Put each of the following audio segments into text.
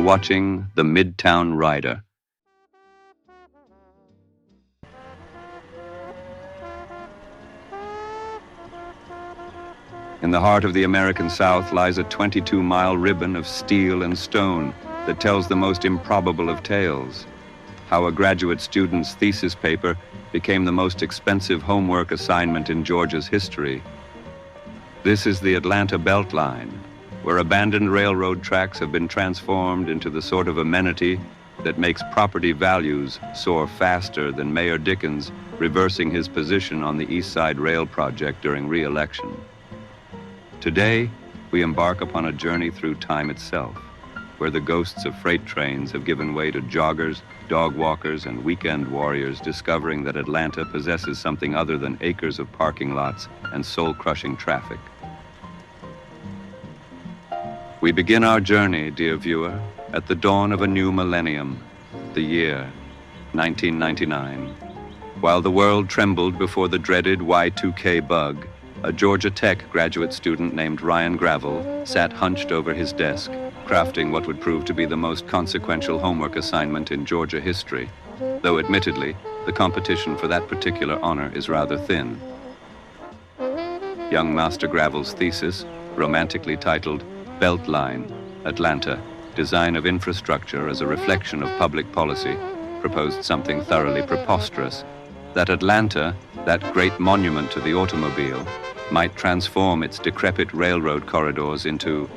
watching The Midtown Rider. In the heart of the American South lies a 22-mile ribbon of steel and stone that tells the most improbable of tales. How a graduate student's thesis paper became the most expensive homework assignment in Georgia's history. This is the Atlanta Beltline, where abandoned railroad tracks have been transformed into the sort of amenity that makes property values soar faster than Mayor Dickens reversing his position on the East Side Rail project during re-election. Today, we embark upon a journey through time itself, where the ghosts of freight trains have given way to joggers, dog walkers, and weekend warriors discovering that Atlanta possesses something other than acres of parking lots and soul-crushing traffic. We begin our journey, dear viewer, at the dawn of a new millennium, the year 1999. While the world trembled before the dreaded Y2K bug, a Georgia Tech graduate student named Ryan Gravel sat hunched over his desk, crafting what would prove to be the most consequential homework assignment in Georgia history, though admittedly, the competition for that particular honor is rather thin. Young Master Gravel's thesis, romantically titled Beltline, Atlanta, Design of Infrastructure as a Reflection of Public Policy, proposed something thoroughly preposterous, that Atlanta, that great monument to the automobile, might transform its decrepit railroad corridors into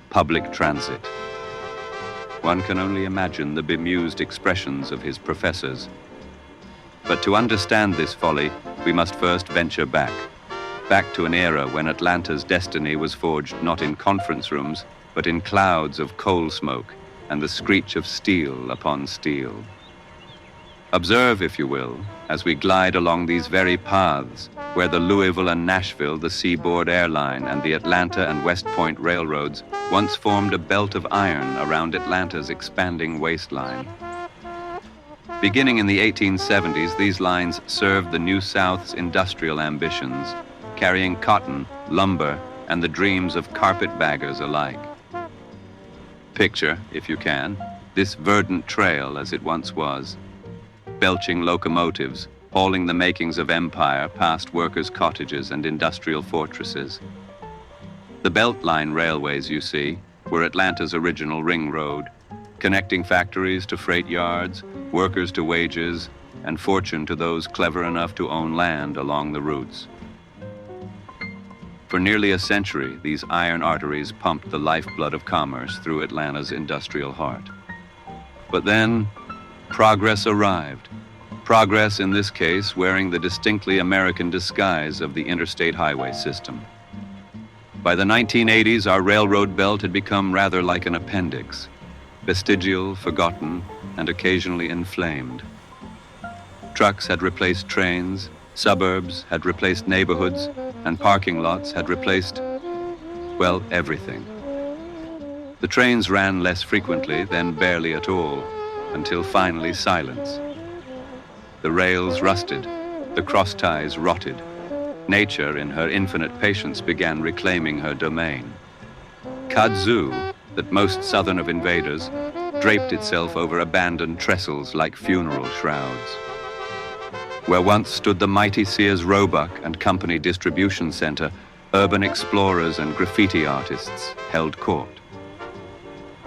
public transit. One can only imagine the bemused expressions of his professors. But to understand this folly, we must first venture back to an era when Atlanta's destiny was forged not in conference rooms, but in clouds of coal smoke and the screech of steel upon steel. Observe, if you will, as we glide along these very paths where the Louisville and Nashville, the Seaboard Airline, and the Atlanta and West Point railroads once formed a belt of iron around Atlanta's expanding waistline. Beginning in the 1870s, these lines served the New South's industrial ambitions, carrying cotton, lumber, and the dreams of carpetbaggers alike. Picture, if you can, this verdant trail as it once was, belching locomotives, hauling the makings of empire past workers' cottages and industrial fortresses. The Beltline railways, you see, were Atlanta's original ring road, connecting factories to freight yards, workers to wages, and fortune to those clever enough to own land along the routes. For nearly a century, these iron arteries pumped the lifeblood of commerce through Atlanta's industrial heart. But then, progress arrived. Progress, in this case, wearing the distinctly American disguise of the interstate highway system. By the 1980s, our railroad belt had become rather like an appendix, vestigial, forgotten, and occasionally inflamed. Trucks had replaced trains, suburbs had replaced neighborhoods, and parking lots had replaced, well, everything. The trains ran less frequently, then barely at all, until finally silence. The rails rusted, the cross ties rotted. Nature, in her infinite patience, began reclaiming her domain. Kudzu, that most southern of invaders, draped itself over abandoned trestles like funeral shrouds. Where once stood the mighty Sears Roebuck and Company distribution center, urban explorers and graffiti artists held court.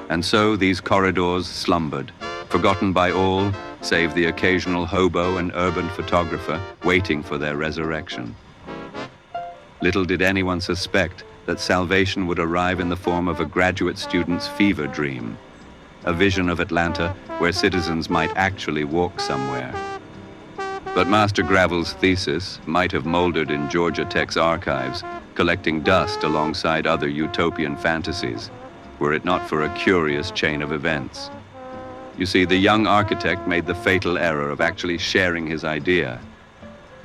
And so these corridors slumbered, forgotten by all save the occasional hobo and urban photographer waiting for their resurrection. Little did anyone suspect that salvation would arrive in the form of a graduate student's fever dream, a vision of Atlanta where citizens might actually walk somewhere. But Master Gravel's thesis might have molded in Georgia Tech's archives, collecting dust alongside other utopian fantasies, were it not for a curious chain of events. You see, the young architect made the fatal error of actually sharing his idea.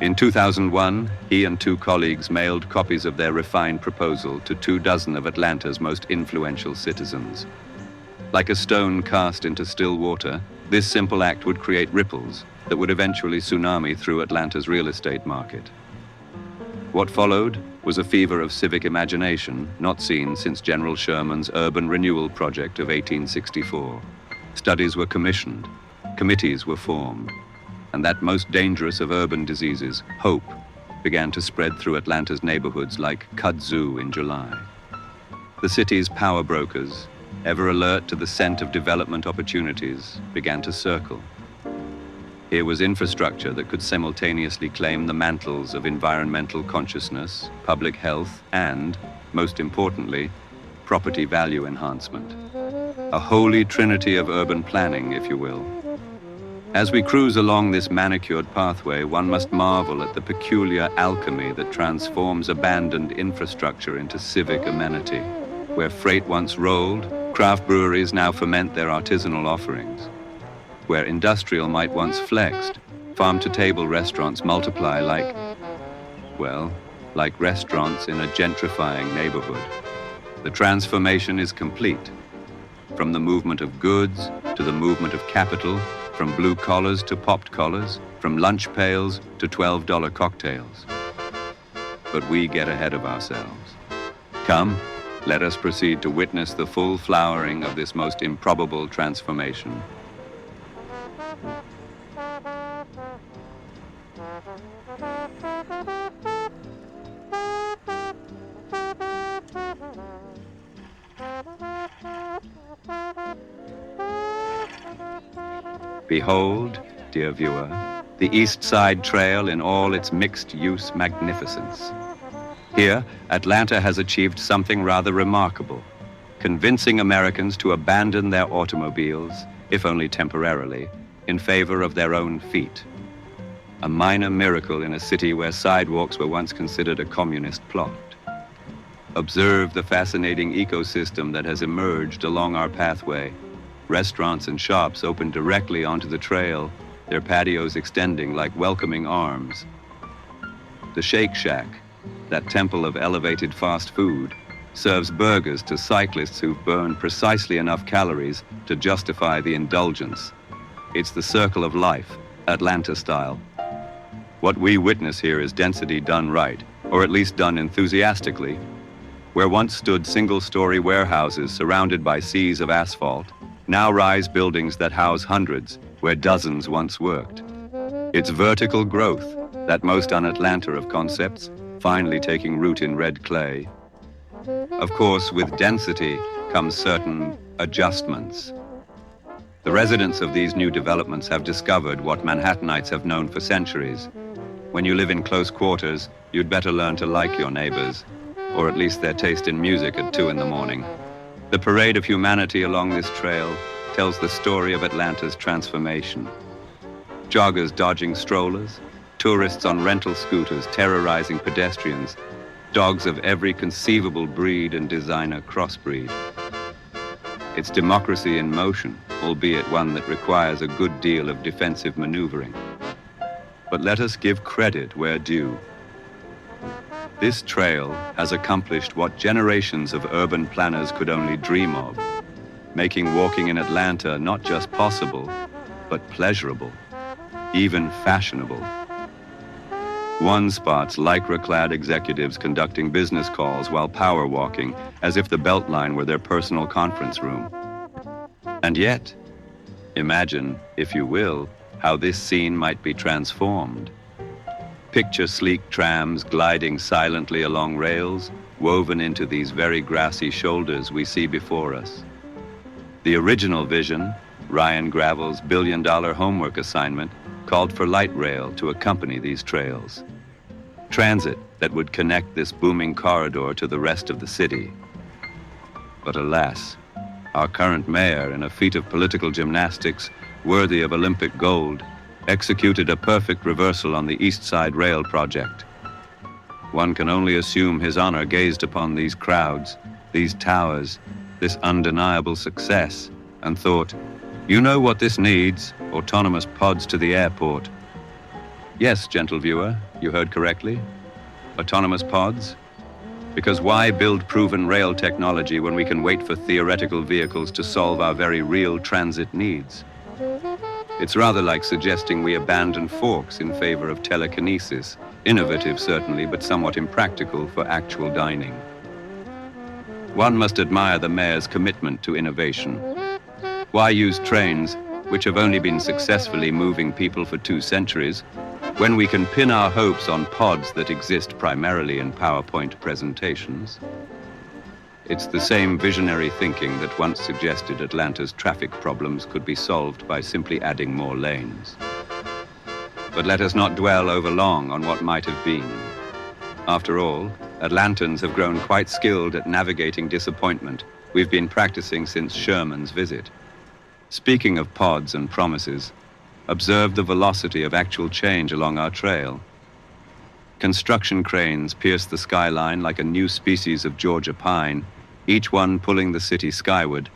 In 2001, he and two colleagues mailed copies of their refined proposal to 24 of Atlanta's most influential citizens. Like a stone cast into still water, this simple act would create ripples that would eventually tsunami through Atlanta's real estate market. What followed was a fever of civic imagination not seen since General Sherman's urban renewal project of 1864. Studies were commissioned, committees were formed, and that most dangerous of urban diseases, hope, began to spread through Atlanta's neighborhoods like kudzu in July. The city's power brokers, ever alert to the scent of development opportunities, began to circle. Here was infrastructure that could simultaneously claim the mantles of environmental consciousness, public health, and, most importantly, property value enhancement. A holy trinity of urban planning, if you will. As we cruise along this manicured pathway, one must marvel at the peculiar alchemy that transforms abandoned infrastructure into civic amenity. Where freight once rolled, craft breweries now ferment their artisanal offerings. Where industrial might once flexed, farm-to-table restaurants multiply like restaurants in a gentrifying neighborhood. The transformation is complete. From the movement of goods to the movement of capital, from blue collars to popped collars, from lunch pails to $12 cocktails. But we get ahead of ourselves. Come, let us proceed to witness the full flowering of this most improbable transformation. Behold, dear viewer, the East Side Trail in all its mixed-use magnificence. Here, Atlanta has achieved something rather remarkable, convincing Americans to abandon their automobiles, if only temporarily, in favor of their own feet. A minor miracle in a city where sidewalks were once considered a communist plot. Observe the fascinating ecosystem that has emerged along our pathway. Restaurants and shops open directly onto the trail, their patios extending like welcoming arms. The Shake Shack, that temple of elevated fast food, serves burgers to cyclists who've burned precisely enough calories to justify the indulgence. It's the circle of life, Atlanta style. What we witness here is density done right, or at least done enthusiastically. Where once stood single-story warehouses surrounded by seas of asphalt, now rise buildings that house hundreds, where dozens once worked. It's vertical growth, that most un-Atlanta of concepts, finally taking root in red clay. Of course, with density comes certain adjustments. The residents of these new developments have discovered what Manhattanites have known for centuries. When you live in close quarters, you'd better learn to like your neighbors, or at least their taste in music at 2 a.m. The parade of humanity along this trail tells the story of Atlanta's transformation. Joggers dodging strollers, tourists on rental scooters terrorizing pedestrians, dogs of every conceivable breed and designer crossbreed. It's democracy in motion, albeit one that requires a good deal of defensive maneuvering. But let us give credit where due. This trail has accomplished what generations of urban planners could only dream of, making walking in Atlanta not just possible, but pleasurable, even fashionable. One spots lycra-clad executives conducting business calls while power walking, as if the Beltline were their personal conference room. And yet, imagine, if you will, how this scene might be transformed. Picture sleek trams gliding silently along rails, woven into these very grassy shoulders we see before us. The original vision, Ryan Gravel's billion-dollar homework assignment, called for light rail to accompany these trails. Transit that would connect this booming corridor to the rest of the city. But alas, our current mayor, in a feat of political gymnastics worthy of Olympic gold, executed a perfect reversal on the East Side Rail project. One can only assume His Honor gazed upon these crowds, these towers, this undeniable success, and thought, you know what this needs? Autonomous pods to the airport. Yes, gentle viewer, you heard correctly. Autonomous pods. Because why build proven rail technology when we can wait for theoretical vehicles to solve our very real transit needs? It's rather like suggesting we abandon forks in favor of telekinesis, Innovative, certainly, but somewhat impractical for actual dining. One must admire the mayor's commitment to innovation. Why use trains, which have only been successfully moving people for 2 centuries, when we can pin our hopes on pods that exist primarily in PowerPoint presentations? It's the same visionary thinking that once suggested Atlanta's traffic problems could be solved by simply adding more lanes. But let us not dwell over long on what might have been. After all, Atlantans have grown quite skilled at navigating disappointment. We've been practicing since Sherman's visit. Speaking of pods and promises, observe the velocity of actual change along our trail. Construction cranes pierce the skyline like a new species of Georgia pine, each one pulling the city skyward,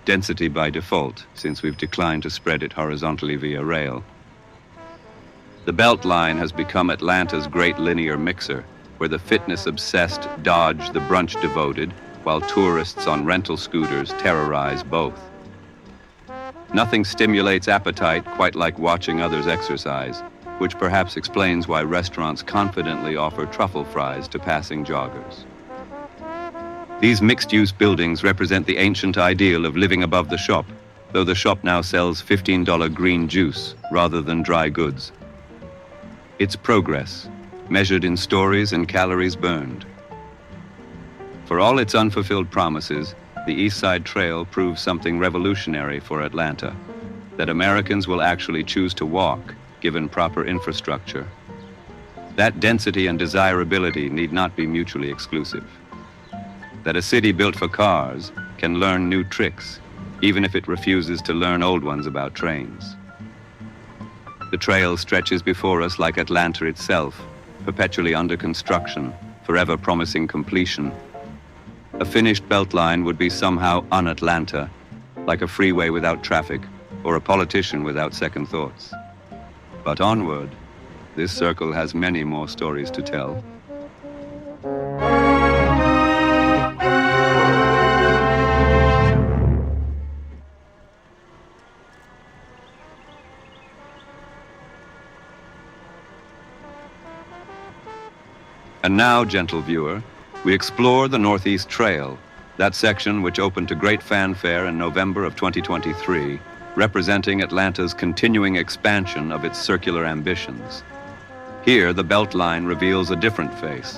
density by default, since we've declined to spread it horizontally via rail. The Beltline has become Atlanta's great linear mixer, where the fitness-obsessed dodge the brunch-devoted, while tourists on rental scooters terrorize both. Nothing stimulates appetite quite like watching others exercise, which perhaps explains why restaurants confidently offer truffle fries to passing joggers. These mixed-use buildings represent the ancient ideal of living above the shop, though the shop now sells $15 green juice rather than dry goods. It's progress, measured in stories and calories burned. For all its unfulfilled promises, the East Side Trail proves something revolutionary for Atlanta, that Americans will actually choose to walk, given proper infrastructure. That density and desirability need not be mutually exclusive. That a city built for cars can learn new tricks, even if it refuses to learn old ones about trains. The trail stretches before us like Atlanta itself, perpetually under construction, forever promising completion. A finished Beltline would be somehow un-Atlanta, like a freeway without traffic, or a politician without second thoughts. But onward, this circle has many more stories to tell. And now, gentle viewer, we explore the Northeast Trail, that section which opened to great fanfare in November of 2023, representing Atlanta's continuing expansion of its circular ambitions. Here, the Beltline reveals a different face,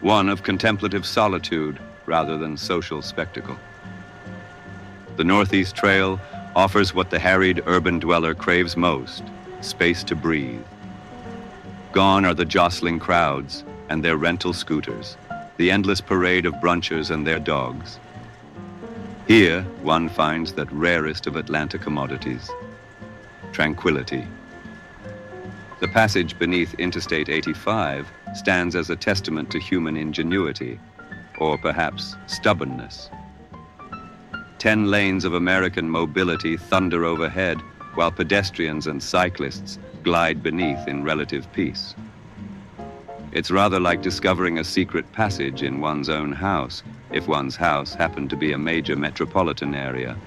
one of contemplative solitude rather than social spectacle. The Northeast Trail offers what the harried urban dweller craves most, space to breathe. Gone are the jostling crowds and their rental scooters, the endless parade of brunchers and their dogs. Here, one finds that rarest of Atlanta commodities, tranquility. The passage beneath Interstate 85 stands as a testament to human ingenuity, or perhaps stubbornness. 10 lanes of American mobility thunder overhead, while pedestrians and cyclists glide beneath in relative peace. It's rather like discovering a secret passage in one's own house, if one's house happened to be a major metropolitan area.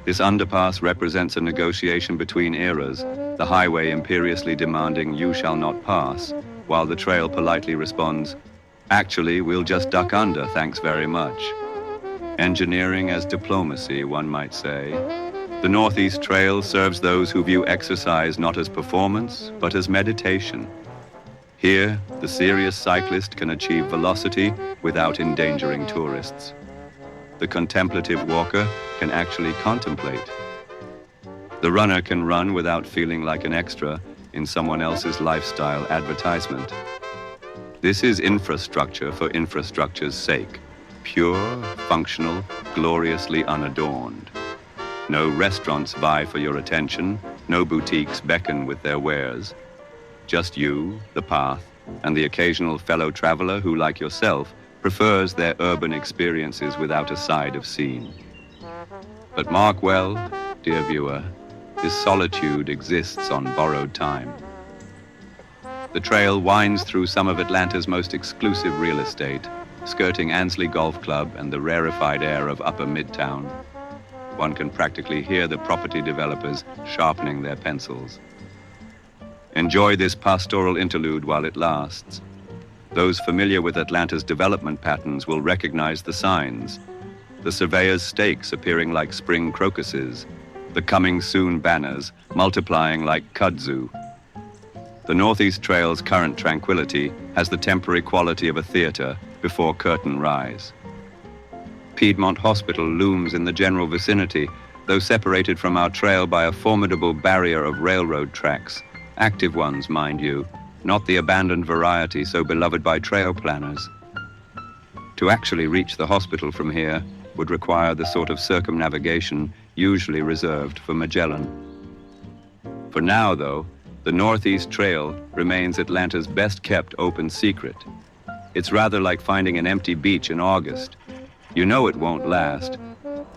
This underpass represents a negotiation between eras, the highway imperiously demanding "you shall not pass," while the trail politely responds, "Actually, we'll just duck under, thanks very much." Engineering as diplomacy, one might say. The Northeast Trail serves those who view exercise not as performance, but as meditation. Here, the serious cyclist can achieve velocity without endangering tourists. The contemplative walker can actually contemplate. The runner can run without feeling like an extra in someone else's lifestyle advertisement. This is infrastructure for infrastructure's sake. Pure, functional, gloriously unadorned. No restaurants vie for your attention, no boutiques beckon with their wares. Just you, the path, and the occasional fellow traveler who, like yourself, prefers their urban experiences without a side of scene. But mark well, dear viewer, this solitude exists on borrowed time. The trail winds through some of Atlanta's most exclusive real estate, skirting Ansley Golf Club and the rarefied air of Upper Midtown. One can practically hear the property developers sharpening their pencils. Enjoy this pastoral interlude while it lasts. Those familiar with Atlanta's development patterns will recognize the signs. The surveyor's stakes appearing like spring crocuses, the coming soon banners multiplying like kudzu. The Northeast Trail's current tranquility has the temporary quality of a theater before curtain rise. Piedmont Hospital looms in the general vicinity, though separated from our trail by a formidable barrier of railroad tracks, active ones, mind you, not the abandoned variety so beloved by trail planners. To actually reach the hospital from here would require the sort of circumnavigation usually reserved for Magellan. For now, though, the Northeast Trail remains Atlanta's best-kept open secret. It's rather like finding an empty beach in August. You know it won't last,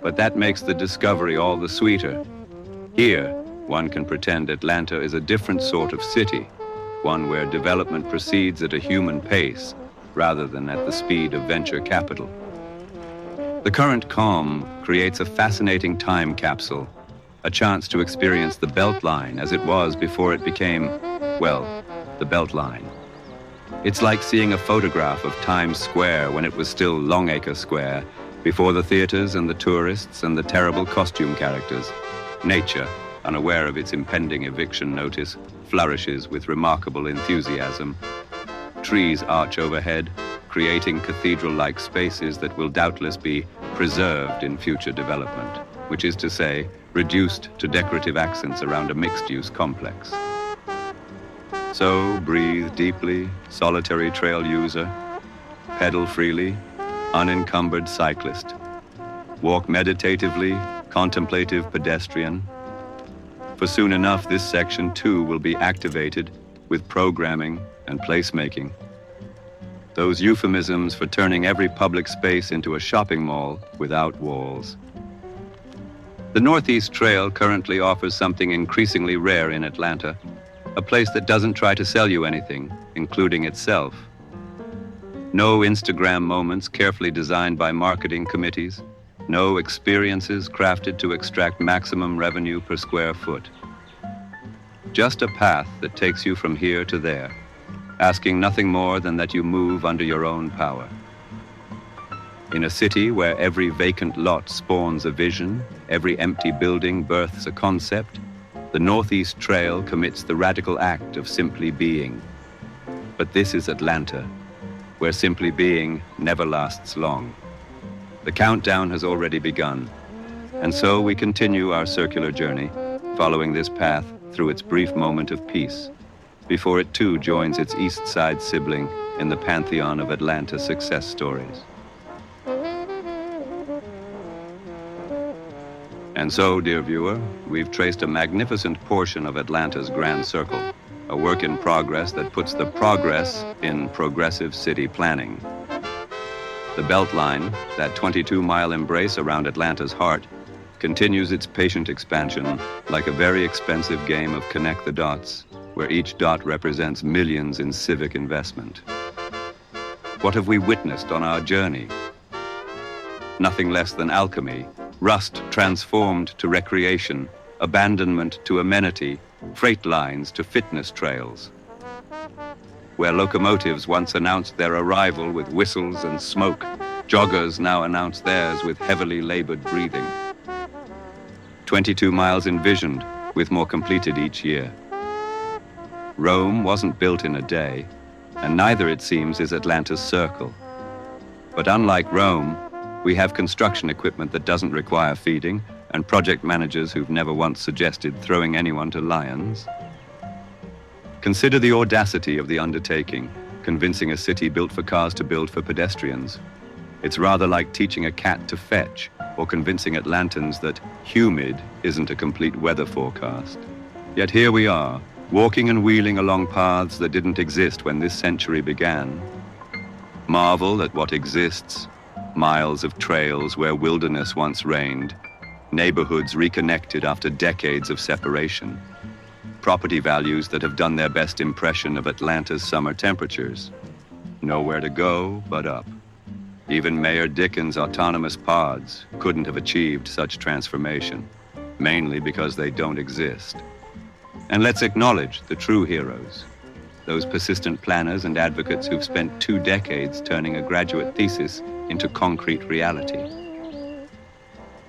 but that makes the discovery all the sweeter. Here, one can pretend Atlanta is a different sort of city, one where development proceeds at a human pace rather than at the speed of venture capital. The current calm creates a fascinating time capsule, a chance to experience the Beltline as it was before it became, well, the Beltline. It's like seeing a photograph of Times Square when it was still Longacre Square, before the theaters and the tourists and the terrible costume characters. Nature, unaware of its impending eviction notice, flourishes with remarkable enthusiasm. Trees arch overhead, creating cathedral-like spaces that will doubtless be preserved in future development, which is to say, reduced to decorative accents around a mixed-use complex. So breathe deeply, solitary trail user. Pedal freely, unencumbered cyclist. Walk meditatively, contemplative pedestrian. For soon enough, this section too will be activated with programming and placemaking. Those euphemisms for turning every public space into a shopping mall without walls. The Northeast Trail currently offers something increasingly rare in Atlanta, a place that doesn't try to sell you anything, including itself. No Instagram moments carefully designed by marketing committees, no experiences crafted to extract maximum revenue per square foot. Just a path that takes you from here to there, asking nothing more than that you move under your own power. In a city where every vacant lot spawns a vision, every empty building births a concept, the Northeast Trail commits the radical act of simply being. But this is Atlanta, where simply being never lasts long. The countdown has already begun, and so we continue our circular journey, following this path through its brief moment of peace, before it too joins its East Side sibling in the pantheon of Atlanta success stories. And so, dear viewer, we've traced a magnificent portion of Atlanta's Grand Circle, a work in progress that puts the progress in progressive city planning. The Beltline, that 22-mile embrace around Atlanta's heart, continues its patient expansion like a very expensive game of connect the dots, where each dot represents millions in civic investment. What have we witnessed on our journey? Nothing less than alchemy, rust transformed to recreation, abandonment to amenity, freight lines to fitness trails. Where locomotives once announced their arrival with whistles and smoke, joggers now announce theirs with heavily labored breathing. 22 miles envisioned, with more completed each year. Rome wasn't built in a day, and neither, it seems, is Atlanta's circle. But unlike Rome, we have construction equipment that doesn't require feeding, and project managers who've never once suggested throwing anyone to lions. Consider the audacity of the undertaking, convincing a city built for cars to build for pedestrians. It's rather like teaching a cat to fetch, or convincing Atlantans that humid isn't a complete weather forecast. Yet here we are, walking and wheeling along paths that didn't exist when this century began. Marvel at what exists, miles of trails where wilderness once reigned, neighborhoods reconnected after decades of separation, property values that have done their best impression of Atlanta's summer temperatures. Nowhere to go but up. Even Mayor Dickens' autonomous pods couldn't have achieved such transformation, mainly because they don't exist. And let's acknowledge the true heroes, those persistent planners and advocates who've spent 2 decades turning a graduate thesis into concrete reality.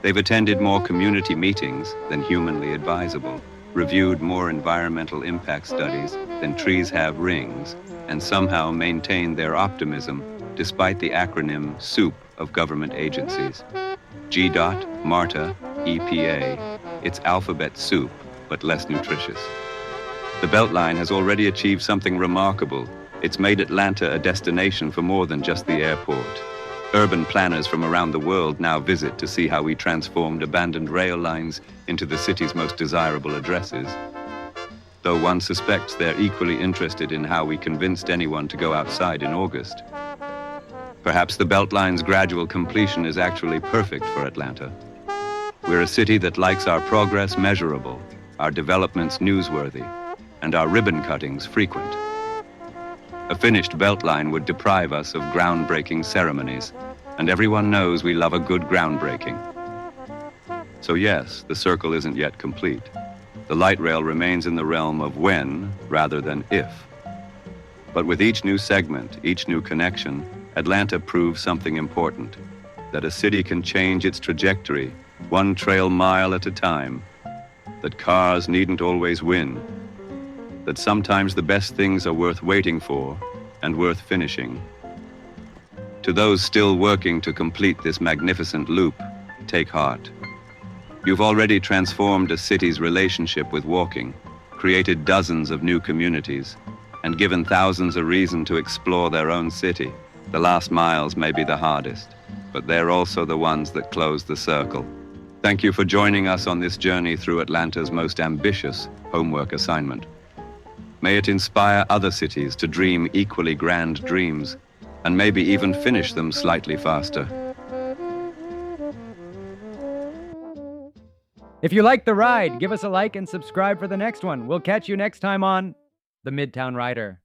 They've attended more community meetings than humanly advisable, reviewed more environmental impact studies than trees have rings, and somehow maintained their optimism despite the acronym SOUP of government agencies. GDOT, MARTA, EPA. It's alphabet soup, but less nutritious. The Beltline has already achieved something remarkable. It's made Atlanta a destination for more than just the airport. Urban planners from around the world now visit to see how we transformed abandoned rail lines into the city's most desirable addresses. Though one suspects they're equally interested in how we convinced anyone to go outside in August. Perhaps the Beltline's gradual completion is actually perfect for Atlanta. We're a city that likes our progress measurable, our developments newsworthy, and our ribbon cuttings frequent. A finished Beltline would deprive us of groundbreaking ceremonies, and everyone knows we love a good groundbreaking. So yes, the circle isn't yet complete. The light rail remains in the realm of when rather than if. But with each new segment, each new connection, Atlanta proves something important, that a city can change its trajectory one trail mile at a time, that cars needn't always win, that sometimes the best things are worth waiting for and worth finishing. To those still working to complete this magnificent loop, take heart. You've already transformed a city's relationship with walking, created dozens of new communities, and given thousands a reason to explore their own city. The last miles may be the hardest, but they're also the ones that close the circle. Thank you for joining us on this journey through Atlanta's most ambitious homework assignment. May it inspire other cities to dream equally grand dreams, and maybe even finish them slightly faster. If you liked the ride, give us a like and subscribe for the next one. We'll catch you next time on The Midtown Rider.